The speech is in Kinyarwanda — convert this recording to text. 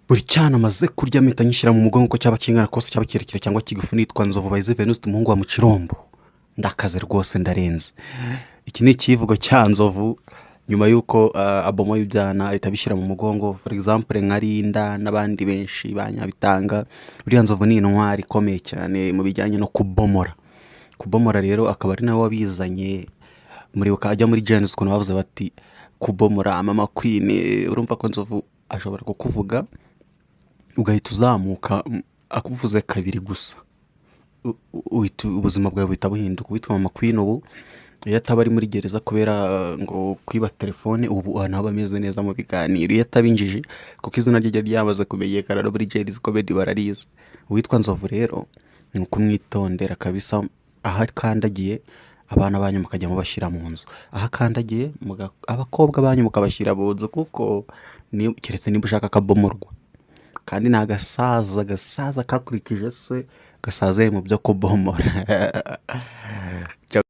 buri cyana amaze kurya mpita nyishyira mu mugongo ko cyaba kingana kose cyaba kirekire cyangwa kigufi, nitwa Nzovu by Venuste umuhungu wa Mucirombo, ndakaze rwose ndarenze. Iki ni ikivugo cya Nzovu nyuma y'uko abomo y'ibyana ahita abishyira mu mugongo, for example nka Lynda n'abandi benshi banyabitanga. Buriya Nzovu ni intwari ikomeye cyane mu bijyanye no kubomora rero akaba ari nawe wabizanye muri ukajya muri Genesis ukuntu bavuze bati kubomora mama queen. Urumva ko Nzovu ashobora kukuvuga ugahita uzamuka akuvuze kabiri gusa, ubuzima bwawe buhita buhinduka. Witwa mama queen ubu iyo ataba ari muri gereza kubera ngo kwiba telefone, ubu anaba ameze neza mu biganiro. Iyo atabinjije kuko izina rye ryamaze kumenyekana no muri Genesis comedy bararize. Witwa Nzovu rero ni ukumwitondera kabisa. Aha kandagiye abana banyu mukajya mubashyira mu nzu, aha kandagiye abakobwa banyu mukabashyira mu nzu, kuko keretse niba ushaka kabomorwa. Kandi ni agasaza kakurikije se gasaze mu byo kubomora.